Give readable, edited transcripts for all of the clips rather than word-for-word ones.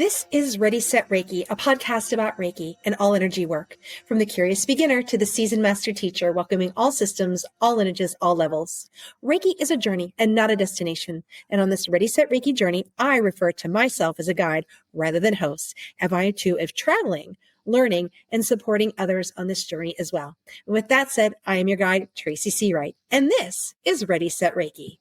This is Ready, Set, Reiki, a podcast about Reiki and all energy work. From the curious beginner to the seasoned master teacher, welcoming all systems, all lineages, all levels. Reiki is a journey and not a destination. And on this Ready, Set, Reiki journey, I refer to myself as a guide rather than host, as I too am traveling, learning, and supporting others on this journey as well. And with that said, I am your guide, Tracy Seawright, and this is Ready, Set, Reiki.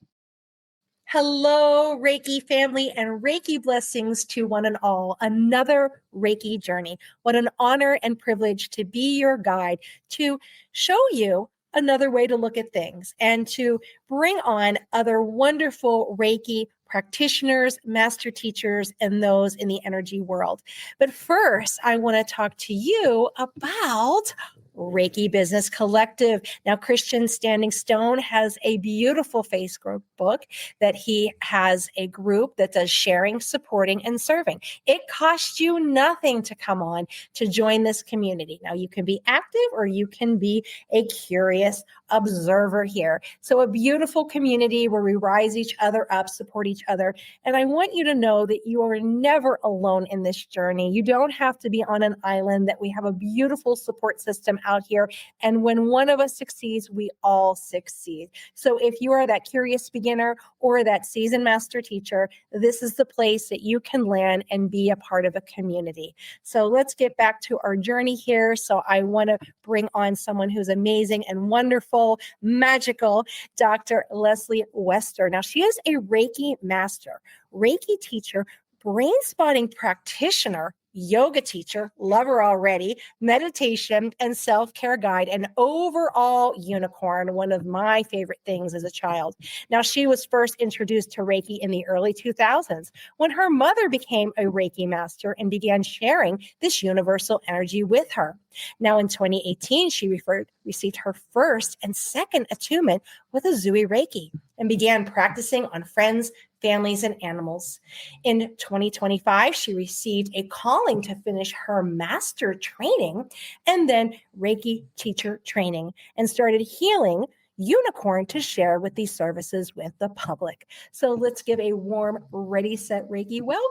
Hello, Reiki family, and Reiki blessings to one and all. Another Reiki journey. What an honor and privilege to be your guide, to show you another way to look at things and to bring on other wonderful Reiki practitioners, master teachers, and those in the energy world. But first, I want to talk to you about Reiki Business Collective. Now, Christian Standing Stone has a beautiful Facebook book that he has a group that does sharing, supporting, and serving. It costs you nothing to come on to join this community. Now, you can be active or you can be a curious observer here. So a beautiful community where we rise each other up, support each other. And I want you to know that you are never alone in this journey. You don't have to be on an island, that we have a beautiful support system out here. And when one of us succeeds, we all succeed. So if you are that curious beginner or that seasoned master teacher, this is the place that you can land and be a part of a community. So let's get back to our journey here. So I want to bring on someone who's amazing and wonderful, magical, Dr. Leslie Wester. Now, she is a Reiki master, Reiki teacher, brainspotting practitioner, yoga teacher, love her already, meditation and self-care guide, and overall unicorn, one of my favorite things as a child. Now, she was first introduced to Reiki in the early 2000s when her mother became a Reiki master and began sharing this universal energy with her. Now, in 2018, she received her first and second attunement with a Zui Reiki and began practicing on friends, families, and animals. In 2025, she received a calling to finish her master training and then Reiki teacher training and started healing unicorn to share with these services with the public. So let's give a warm Ready, Set, Reiki welcome.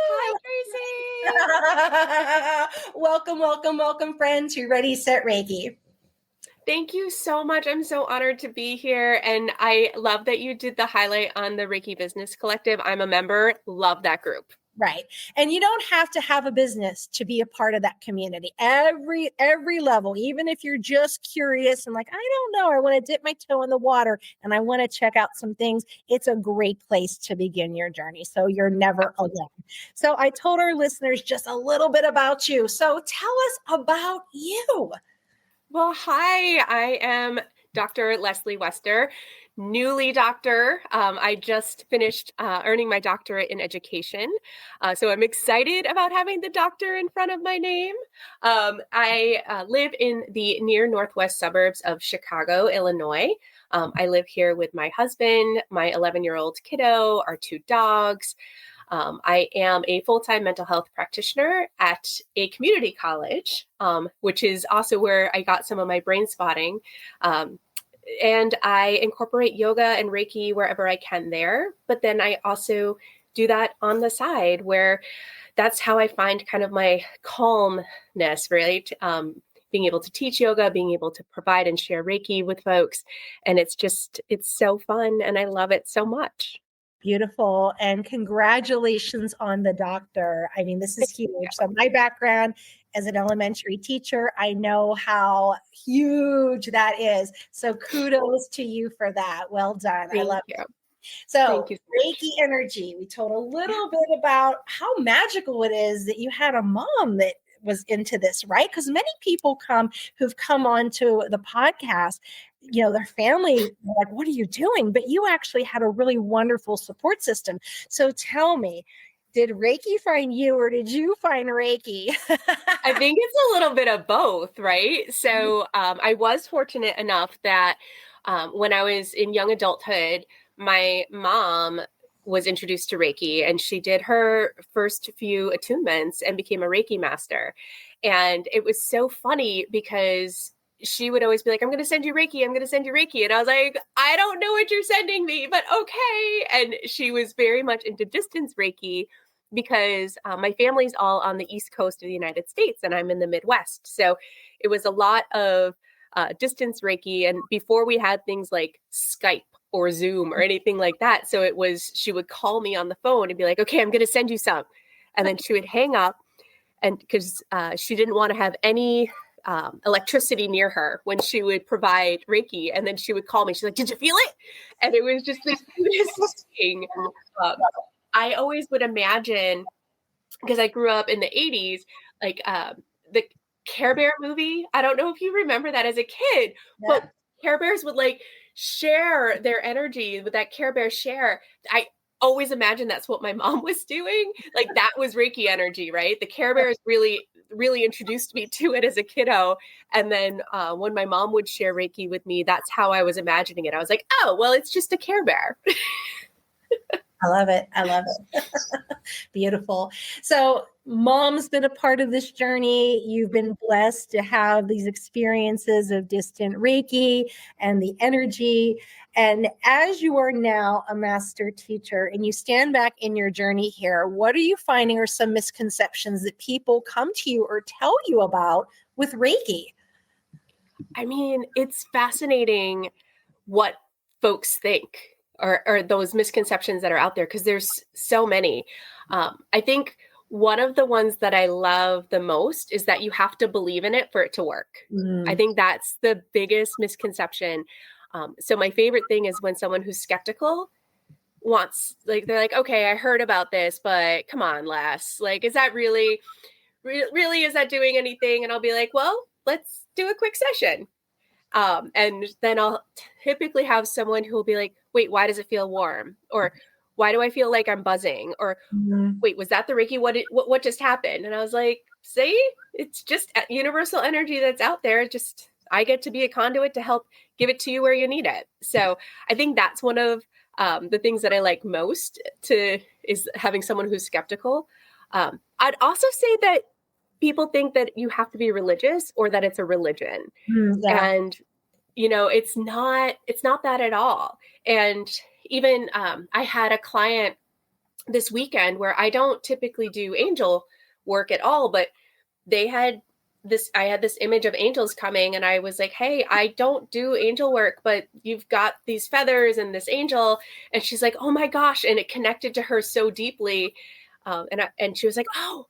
Hi, Tracy. welcome, friends, to Ready, Set, Reiki. Thank you so much. I'm so honored to be here. And I love that you did the highlight on the Reiki Business Collective. I'm a member. Love that group. Right. And you don't have to have a business to be a part of that community. Every level, even if you're just curious and like, I don't know, I want to dip my toe in the water and I want to check out some things, it's a great place to begin your journey. So you're never alone. So I told our listeners just a little bit about you. So tell us about you. Well, hi, I am Dr. Leslie Wester, newly doctor. I just finished earning my doctorate in education. So I'm excited about having the doctor in front of my name. I live in the near northwest suburbs of Chicago, Illinois. I live here with my husband, my 11-year-old kiddo, our 2 dogs. I am a full-time mental health practitioner at a community college, which is also where I got some of my brain spotting. And I incorporate yoga and Reiki wherever I can there. But then I also do that on the side where that's how I find kind of my calmness, right? Being able to teach yoga, being able to provide and share Reiki with folks. And it's so fun. And I love it so much. Beautiful. And congratulations on the doctor. I mean, this is huge. So my background as an elementary teacher, I know how huge that is. So kudos to you for that. Well done. I love it. So Reiki energy, we told a little bit about how magical it is that you had a mom that was into this, right? Because many people who've come on to the podcast, you know, their family like, what are you doing? But you actually had a really wonderful support system. So tell me, did Reiki find you or did you find Reiki? I think it's a little bit of both, right? So I was fortunate enough that when I was in young adulthood, my mom was introduced to Reiki and she did her first few attunements and became a Reiki master. And it was so funny because she would always be like, I'm going to send you Reiki. I'm going to send you Reiki. And I was like, I don't know what you're sending me, but okay. And she was very much into distance Reiki because my family's all on the East Coast of the United States and I'm in the Midwest. So it was a lot of distance Reiki. And before we had things like Skype or Zoom or anything like that. So it was, she would call me on the phone and be like, okay, I'm going to send you some. And then she would hang up. And because she didn't want to have any electricity near her when she would provide Reiki. And then she would call me. She's like, did you feel it? And it was just this thing. I always would imagine, because I grew up in the 80s, like the Care Bear movie. I don't know if you remember that as a kid, but Care Bears would like share their energy with that Care Bear share. I always imagined that's what my mom was doing. Like that was Reiki energy, right? The Care Bears really introduced me to it as a kiddo. And then when my mom would share Reiki with me, that's how I was imagining it. I was like, oh, well, it's just a Care Bear. I love it. I love it. Beautiful. So mom's been a part of this journey. You've been blessed to have these experiences of distant Reiki and the energy. And as you are now a master teacher and you stand back in your journey here, what are you finding are some misconceptions that people come to you or tell you about with Reiki? I mean, it's fascinating what folks think or those misconceptions that are out there because there's so many. I think one of the ones that I love the most is that you have to believe in it for it to work. I think that's the biggest misconception. So my favorite thing is when someone who's skeptical wants, like, they're like, okay, I heard about this, but come on, Les, like, is that really, is that doing anything? And I'll be like, well, let's do a quick session. And then I'll typically have someone who will be like, wait, why does it feel warm? Or why do I feel like I'm buzzing? Or wait, was that the Reiki? What just happened? And I was like, see, it's just universal energy that's out there. Just, I get to be a conduit to help give it to you where you need it. So I think that's one of the things that I like most is having someone who's skeptical. I'd also say that people think that you have to be religious or that it's a religion. And, you know, it's not that at all. And even I had a client this weekend where I don't typically do angel work at all, but I had this image of angels coming and I was like, hey, I don't do angel work, but you've got these feathers and this angel. And she's like, oh my gosh. And it connected to her so deeply. And she was like, oh,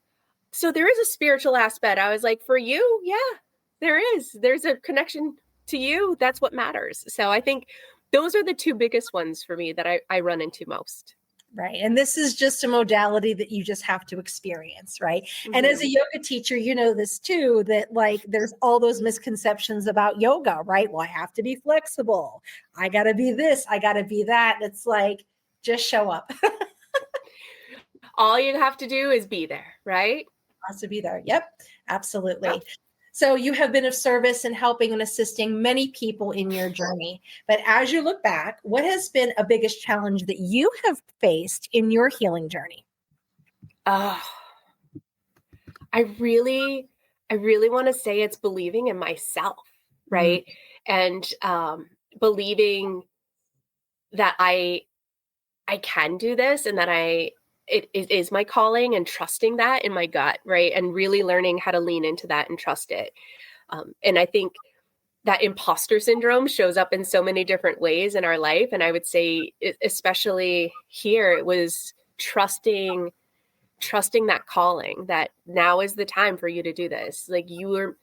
so there is a spiritual aspect. I was like, for you, yeah, there is. There's a connection to you. That's what matters. So I think those are the two biggest ones for me that I run into most. Right. And this is just a modality that you just have to experience. Right. Mm-hmm. And as a yoga teacher, you know this too, that like there's all those misconceptions about yoga, right? Well, I have to be flexible. I got to be this. I got to be that. It's like, just show up. All you have to do is be there, right? Has to be there. Yep. Absolutely. Yep. So you have been of service in helping and assisting many people in your journey. But as you look back, what has been a biggest challenge that you have faced in your healing journey? I really want to say it's believing in myself, right? And believing that I can do this and that it is my calling and trusting that in my gut, right? And really learning how to lean into that and trust it. And I think that imposter syndrome shows up in so many different ways in our life. And I would say, especially here, it was trusting that calling, that now is the time for you to do this. Like you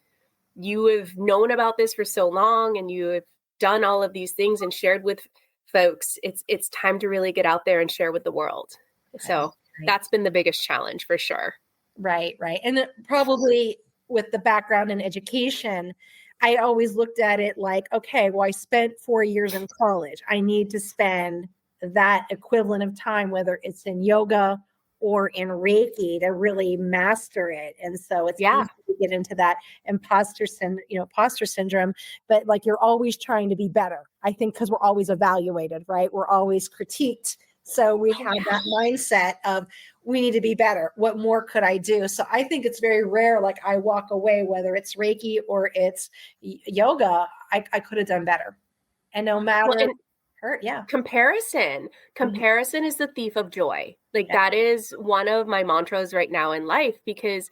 have known about this for so long and you have done all of these things and shared with folks. It's time to really get out there and share with the world. So that's been the biggest challenge for sure. Right. And probably with the background in education, I always looked at it like, okay, well, I spent 4 years in college. I need to spend that equivalent of time, whether it's in yoga or in Reiki, to really master it. And so it's easy to get into that imposter syndrome, but like you're always trying to be better. I think because we're always evaluated, right? We're always critiqued So we Oh, have yeah. that mindset of we need to be better. What more could I do? So I think it's very rare. Like I walk away, whether it's Reiki or it's yoga, I could have done better. And no Well, matter and hurt, yeah. comparison is the thief of joy. Like Yeah. that is one of my mantras right now in life, because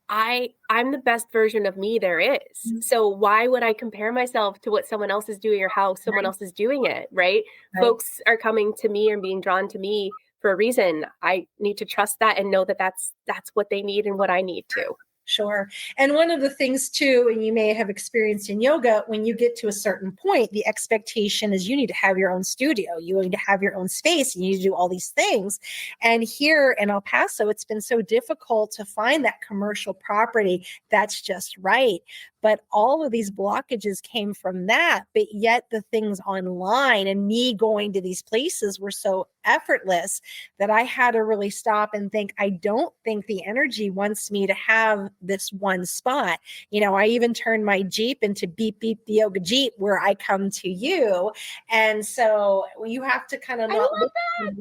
I'm the best version of me there is. So why would I compare myself to what someone else is doing or how someone Right. else is doing it, right? Right. Folks are coming to me and being drawn to me for a reason. I need to trust that and know that that's what they need and what I need too. Sure. And one of the things too, and you may have experienced in yoga, when you get to a certain point, the expectation is you need to have your own studio, you need to have your own space, you need to do all these things. And here in El Paso, it's been so difficult to find that commercial property that's just right. But all of these blockages came from that. But yet the things online and me going to these places were so effortless that I had to really stop and think, I don't think the energy wants me to have this one spot. You know, I even turned my Jeep into Beep Beep the Yoga Jeep where I come to you. And so you have to kind of I not love look.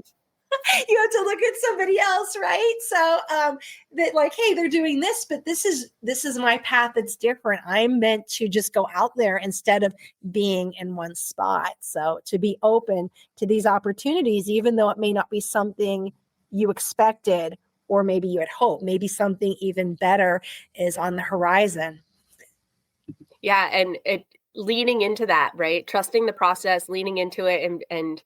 You have to look at somebody else, right? So that like, hey, they're doing this, but this is my path that's different. I'm meant to just go out there instead of being in one spot. So to be open to these opportunities, even though it may not be something you expected, or maybe you had hoped, maybe something even better is on the horizon. Yeah, and it leaning into that, right? Trusting the process, leaning into it, and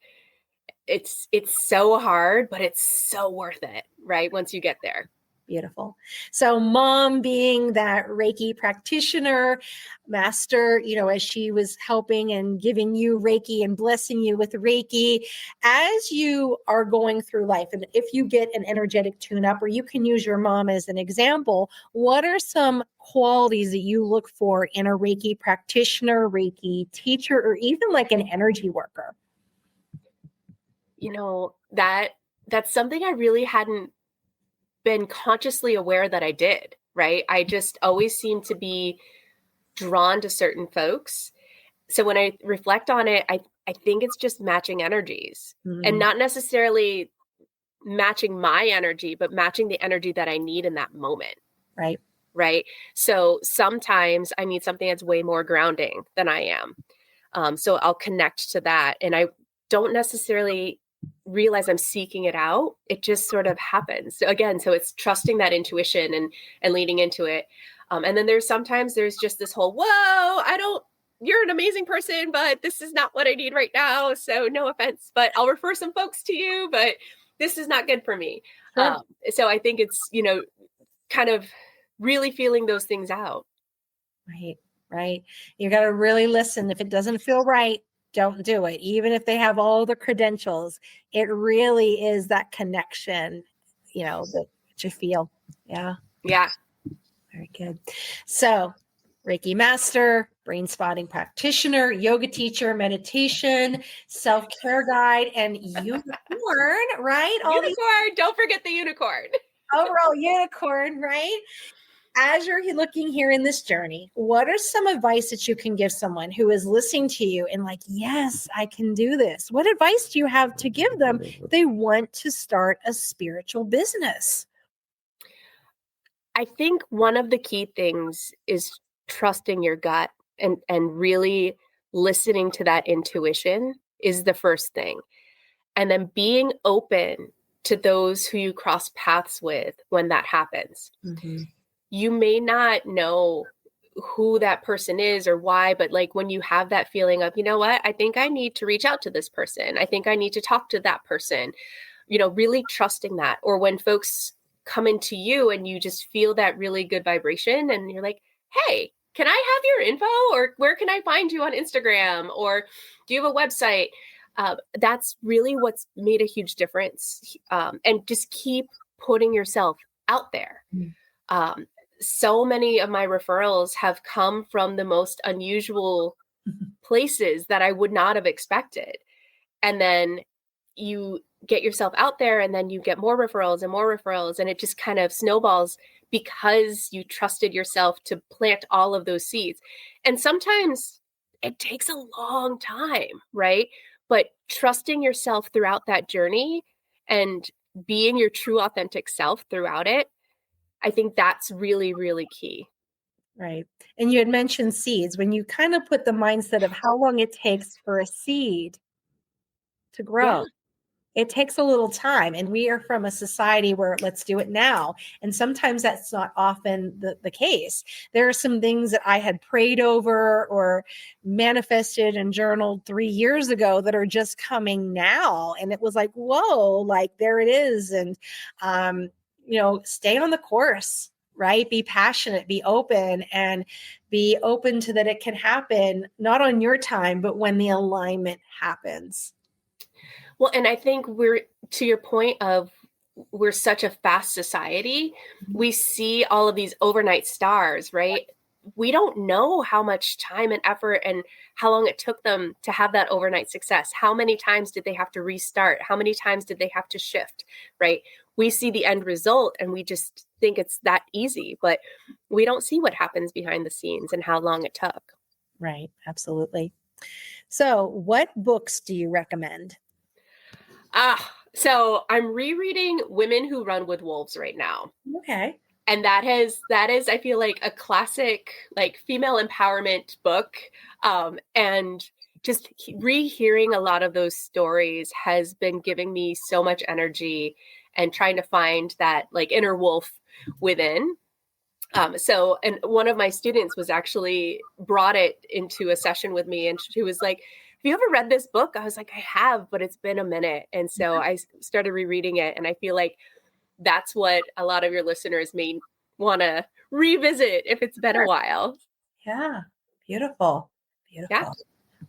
it's so hard, but it's so worth it, right? Once you get there. Beautiful. So mom being that Reiki practitioner, master, you know, as she was helping and giving you Reiki and blessing you with Reiki, as you are going through life, and if you get an energetic tune up, or you can use your mom as an example, what are some qualities that you look for in a Reiki practitioner, Reiki teacher, or even like an energy worker? You know, that's something I really hadn't been consciously aware that I did, right? I just always seem to be drawn to certain folks. So when I reflect on it, I think it's just matching energies, and not necessarily matching my energy, but matching the energy that I need in that moment. Right. Right. So sometimes I need something that's way more grounding than I am. So I'll connect to that. And I don't necessarily realize I'm seeking it out. It just sort of happens. So again, so it's trusting that intuition and leading into it. And then sometimes there's just this whole, whoa, you're an amazing person, but this is not what I need right now. So no offense, but I'll refer some folks to you, but this is not good for me. Sure. So I think it's, kind of really feeling those things out. Right, right. You got to really listen. If it doesn't feel right, don't do it. Even if they have all the credentials, it really is that connection, that you feel. Yeah, Yeah. very good. So, Reiki master, brain spotting practitioner, yoga teacher, meditation, self-care guide, and unicorn, right? All these Unicorn. Don't forget the unicorn. overall unicorn, right? As you're looking here in this journey, what are some advice that you can give someone who is listening to you and like, yes, I can do this? What advice do you have to give them if they want to start a spiritual business? I think one of the key things is trusting your gut and really listening to that intuition is the first thing. And then being open to those who you cross paths with when that happens. Mm-hmm. You may not know who that person is or why, but like when you have that feeling of, you know what, I think I need to reach out to this person. I think I need to talk to that person, really trusting that. Or when folks come into you and you just feel that really good vibration and you're like, hey, can I have your info, or where can I find you on Instagram, or do you have a website? That's really what's made a huge difference. And just keep putting yourself out there. Um, so many of my referrals have come from the most unusual places that I would not have expected. And then you get yourself out there and then you get more referrals and more referrals. And it just kind of snowballs because you trusted yourself to plant all of those seeds. And sometimes it takes a long time, right? but trusting yourself throughout that journey and being your true authentic self throughout it, I think that's really, really key. Right. And you had mentioned seeds. When you kind of put the mindset of how long it takes for a seed to Yeah. grow, it takes a little time. And we are from a society where let's do it now. And sometimes that's not often the case. There are some things that I had prayed over or manifested and journaled 3 years ago that are just coming now. And it was like, whoa, like there it is. And, stay on the course, right? Be passionate, be open, and be open to that it can happen, not on your time, but when the alignment happens. Well, and I think to your point of we're such a fast society. We see all of these overnight stars, right? We don't know how much time and effort and how long it took them to have that overnight success. How many times did they have to restart? How many times did they have to shift, right? We see the end result and we just think it's that easy, but we don't see what happens behind the scenes and how long it took. Right. Absolutely. So, what books do you recommend? So I'm rereading Women Who Run with Wolves right now. Okay. And that is, I feel like, a classic, like, female empowerment book. And just rehearing a lot of those stories has been giving me so much energy and trying to find that, like, inner wolf within. And one of my students was actually brought it into a session with me, and she was like, "Have you ever read this book?" I was like, "I have, but it's been a minute." And so I started rereading it, and I feel like that's what a lot of your listeners may want to revisit if it's been a while. Yeah. Beautiful. Yeah. Beautiful.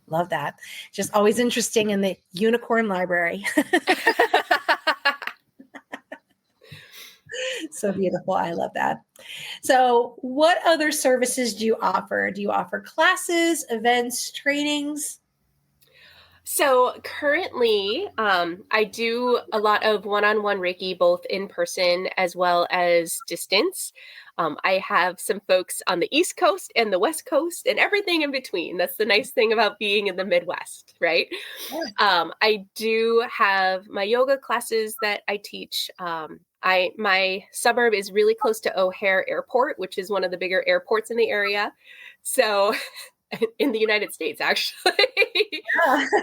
Love that. Just always interesting in the unicorn library. So beautiful. I love that. So, what other services do you offer? Do you offer classes, events, trainings? So currently, I do a lot of one-on-one Reiki, both in person as well as distance. I have some folks on the East Coast and the West Coast and everything in between. That's the nice thing about being in the Midwest, right? I do have my yoga classes that I teach. My suburb is really close to O'Hare Airport, which is one of the bigger airports in the area. So in the United States, actually.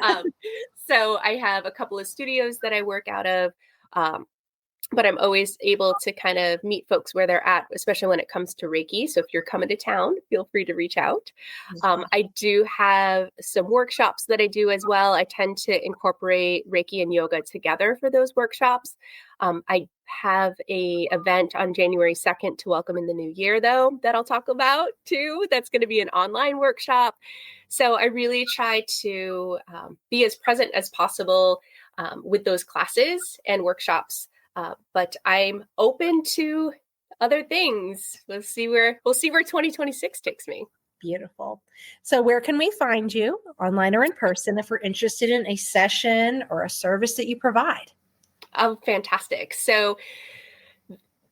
um, so I have a couple of studios that I work out of. But I'm always able to kind of meet folks where they're at, especially when it comes to Reiki. So if you're coming to town, feel free to reach out. I do have some workshops that I do as well. I tend to incorporate Reiki and yoga together for those workshops. I have a event on January 2nd to welcome in the new year, though, that I'll talk about too. That's going to be an online workshop. So I really try to be as present as possible with those classes and workshops. But I'm open to other things. We'll see where 2026 takes me. Beautiful. So, where can we find you, online or in person, if we're interested in a session or a service that you provide? Oh, fantastic. So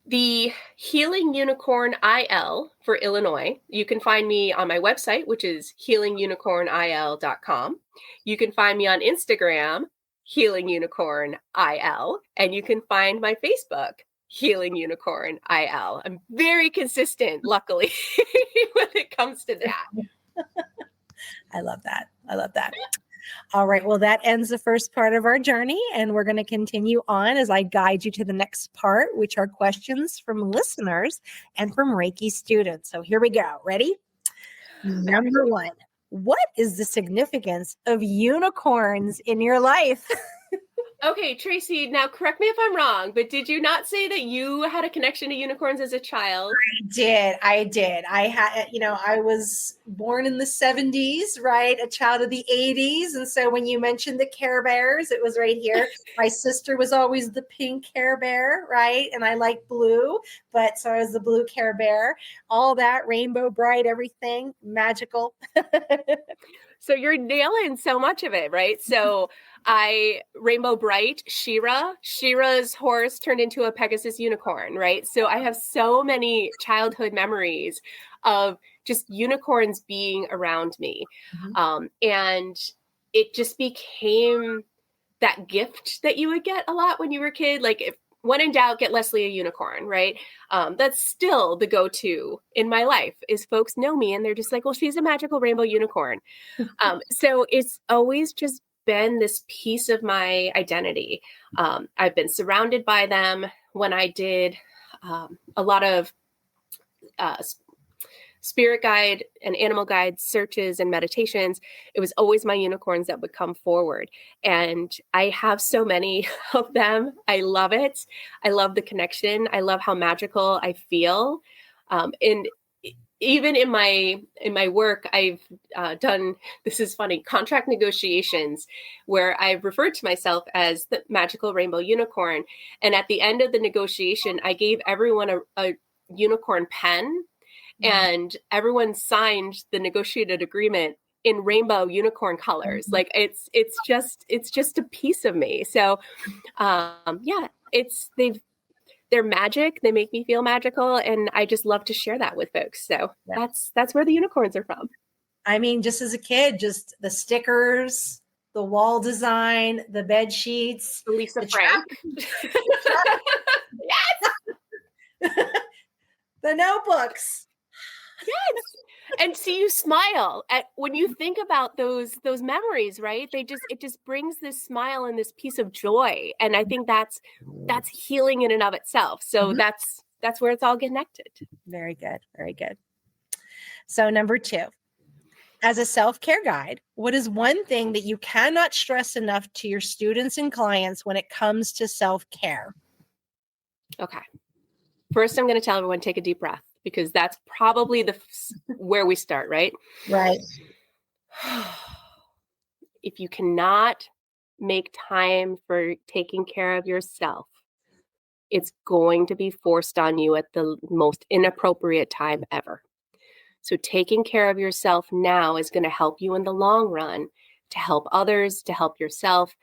the Healing Unicorn IL for Illinois, you can find me on my website, which is healingunicornil.com. You can find me on Instagram, Healing Unicorn IL, and you can find my Facebook, Healing Unicorn IL. I'm very consistent, luckily, when it comes to that. I love that. I love that. All right. Well, that ends the first part of our journey, and we're going to continue on as I guide you to the next part, which are questions from listeners and from Reiki students. So here we go. Ready? Number one, what is the significance of unicorns in your life? Okay, Tracy, now correct me if I'm wrong, but did you not say that you had a connection to unicorns as a child? I did. I had, I was born in the 70s, right? A child of the 80s. And so when you mentioned the Care Bears, it was right here. My sister was always the pink Care Bear, right? And I like blue, but so I was the blue Care Bear. All that rainbow bright, everything magical. So you're nailing so much of it, right? So Rainbow Bright, Shira's horse turned into a Pegasus unicorn, right? So I have so many childhood memories of just unicorns being around me. And it just became that gift that you would get a lot when you were a kid. Like, if when in doubt, get Leslie a unicorn, right? That's still the go-to in my life, is folks know me and they're just like, well, she's a magical rainbow unicorn. So it's always just been this piece of my identity. I've been surrounded by them. When I did a lot of spirit guide and animal guide searches and meditations, it was always my unicorns that would come forward. And I have so many of them. I love it. I love the connection. I love how magical I feel. And even in my work, I've done, this is funny, contract negotiations where I've referred to myself as the magical rainbow unicorn. And at the end of the negotiation, I gave everyone a unicorn pen, and everyone signed the negotiated agreement in rainbow unicorn colors. Like, it's just a piece of me. So yeah, they're magic. They make me feel magical. And I just love to share that with folks. So that's where the unicorns are from. I mean, just as a kid, just the stickers, the wall design, the bed sheets, Lisa the Frank. Yes. The notebooks. Yes. And see, you smile at when you think about those memories, right? It just brings this smile and this piece of joy. And I think that's healing in and of itself. So that's where it's all connected. Very good. Very good. So number 2, as a self-care guide, what is one thing that you cannot stress enough to your students and clients when it comes to self-care? Okay. First, I'm going to tell everyone, take a deep breath, because that's probably where we start, right? Right. If you cannot make time for taking care of yourself, it's going to be forced on you at the most inappropriate time ever. So taking care of yourself now is going to help you in the long run, to help others, to help yourself.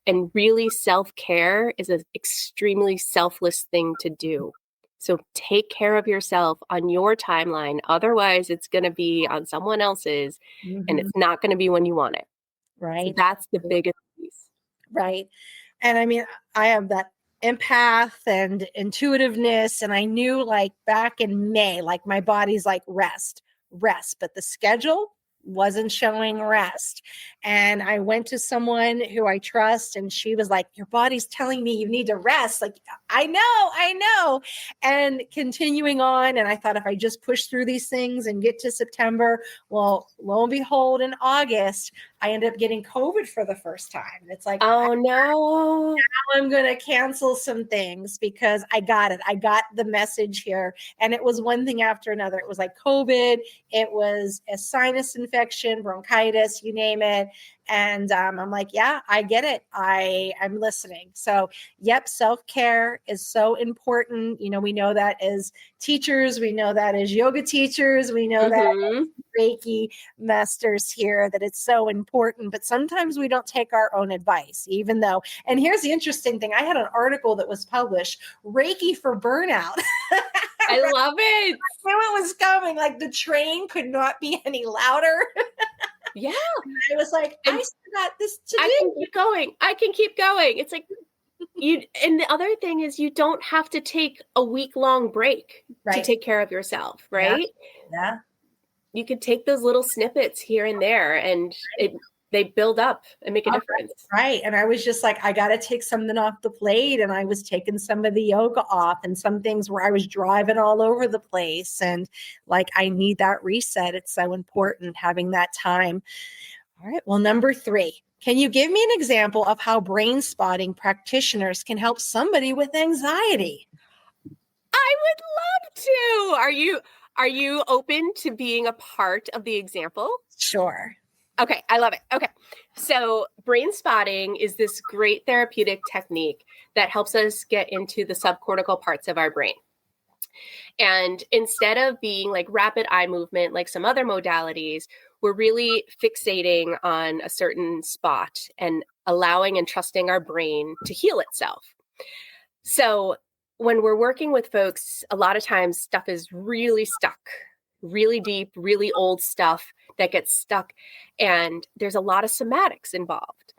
And really, self-care is an extremely selfless thing to do. So take care of yourself on your timeline. Otherwise, it's going to be on someone else's, and it's not going to be when you want it. Right. So that's the biggest piece. Right. And I mean, I have that empath and intuitiveness. And I knew, like, back in May, like, my body's like, rest, but the schedule wasn't showing rest. And I went to someone who I trust, and she was like, your body's telling me you need to rest. Like, I know. And continuing on. And I thought, if I just push through these things and get to September, well, lo and behold, in August, I ended up getting COVID for the first time. It's like, oh no, now I'm going to cancel some things because I got it. I got the message here. And it was one thing after another. It was like COVID. It was a sinus infection, bronchitis, you name it. And I'm like, yeah, I get it. I'm listening. So, yep, self-care is so important. You know, we know that as teachers, we know that as yoga teachers, we know that as Reiki masters here, that it's so important. But sometimes we don't take our own advice, even though, and here's the interesting thing. I had an article that was published, Reiki for burnout. I love it. I knew it was coming. Like, the train could not be any louder. Yeah. I was like, I still got this to do. I can keep going. It's like, and the other thing is, you don't have to take a week-long break to take care of yourself, right? Yeah. You could take those little snippets here and there, and they build up and make a difference. Right. And I was just like, I got to take something off the plate. And I was taking some of the yoga off, and some things where I was driving all over the place. And like, I need that reset. It's so important having that time. All right. Well, number 3, can you give me an example of how brain spotting practitioners can help somebody with anxiety? I would love to. Are you open to being a part of the example? Sure. Okay, I love it. Okay, so brain spotting is this great therapeutic technique that helps us get into the subcortical parts of our brain. And instead of being like rapid eye movement, like some other modalities, we're really fixating on a certain spot and allowing and trusting our brain to heal itself. So when we're working with folks, a lot of times stuff is really stuck, really deep, really old stuff that gets stuck, and there's a lot of somatics involved.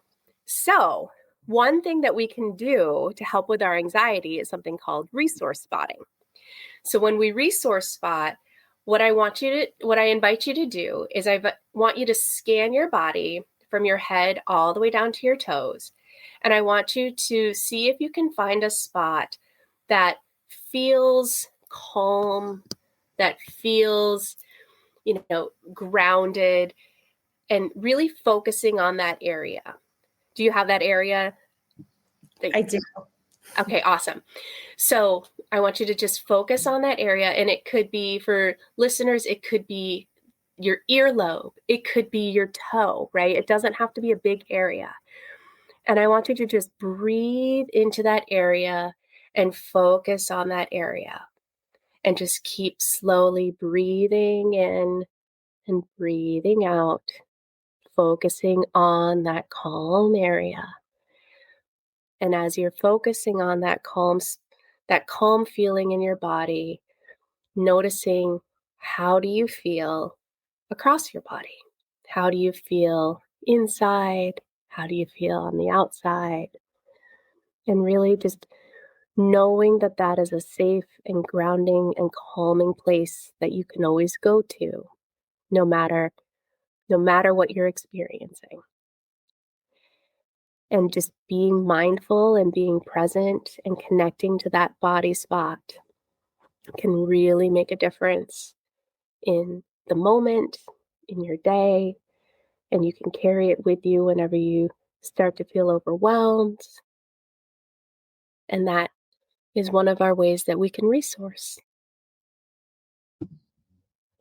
So one thing that we can do to help with our anxiety is something called resource spotting. So when we resource spot, what I invite you to do is I want you to scan your body from your head all the way down to your toes. And I want you to see if you can find a spot that feels calm, that feels, grounded, and really focusing on that area. Do you have that area? I do. Okay, awesome. So I want you to just focus on that area. And it could be, for listeners, it could be your earlobe. It could be your toe, right? It doesn't have to be a big area. And I want you to just breathe into that area and focus on that area. And just keep slowly breathing in and breathing out, focusing on that calm area. And as you're focusing on that calm feeling in your body, noticing, how do you feel across your body? How do you feel inside? How do you feel on the outside? And really just knowing that that is a safe and grounding and calming place that you can always go to, no matter what you're experiencing. And just being mindful and being present and connecting to that body spot can really make a difference in the moment, in your day, and you can carry it with you whenever you start to feel overwhelmed. And that is one of our ways that we can resource.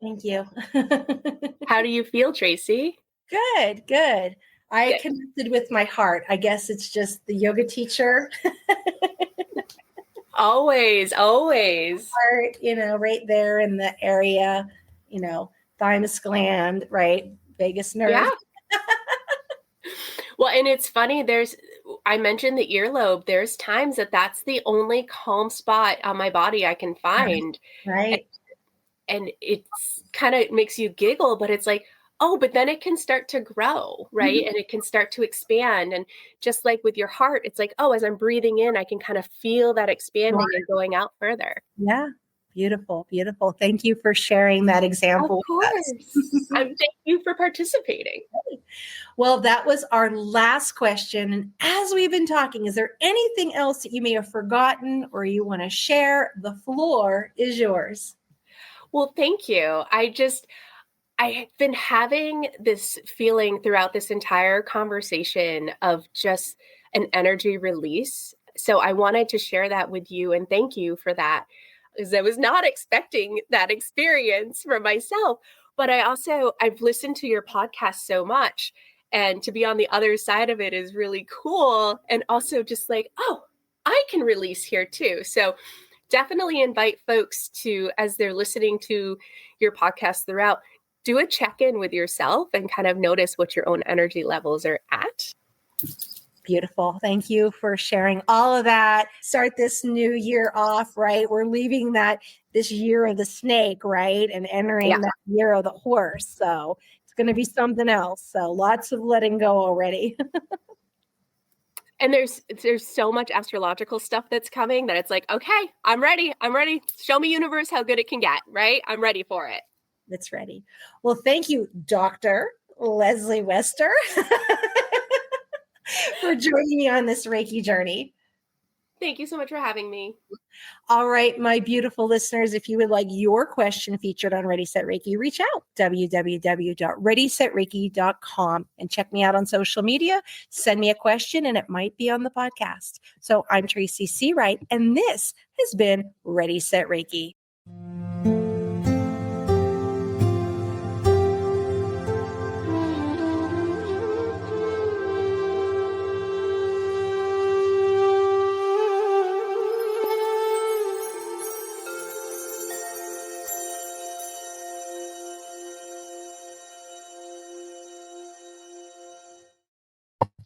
Thank you. How do you feel, Tracy? Good. I connected with my heart. I guess it's just the yoga teacher. Always. Heart, right there in the area, thymus gland, right? Vagus nerve. Yeah. Well, and it's funny, I mentioned the earlobe. There's times that's the only calm spot on my body I can find. Right. And it's kind of makes you giggle, but it's like, oh, but then it can start to grow, right? Mm-hmm. And it can start to expand. And just like with your heart, it's like, oh, as I'm breathing in, I can kind of feel that expanding and going out further. Yeah. Beautiful. Thank you for sharing that example. Of course. Thank you for participating. Well, that was our last question. And as we've been talking, is there anything else that you may have forgotten or you want to share? The floor is yours. Well, thank you. I've been having this feeling throughout this entire conversation of just an energy release. So I wanted to share that with you, and thank you for that, because I was not expecting that experience for myself. But I've listened to your podcast so much, and to be on the other side of it is really cool. And also just like, oh, I can release here too. So definitely invite folks to, as they're listening to your podcast throughout, do a check-in with yourself and kind of notice what your own energy levels are at. Beautiful. Thank you for sharing all of that. Start this new year off, right? We're leaving this year of the snake, right? And entering that year of the horse. So it's going to be something else. So lots of letting go already. And there's so much astrological stuff that's coming that it's like, okay, I'm ready. Show me, universe, how good it can get, right? I'm ready for it. It's ready. Well, thank you, Dr. Leslie Wester, for joining me on this Reiki journey. Thank you so much for having me. All right, my beautiful listeners, if you would like your question featured on Ready, Set, Reiki, reach out, www.readysetreiki.com, and check me out on social media. Send me a question and it might be on the podcast. So I'm Tracy C. Wright, and this has been Ready, Set, Reiki.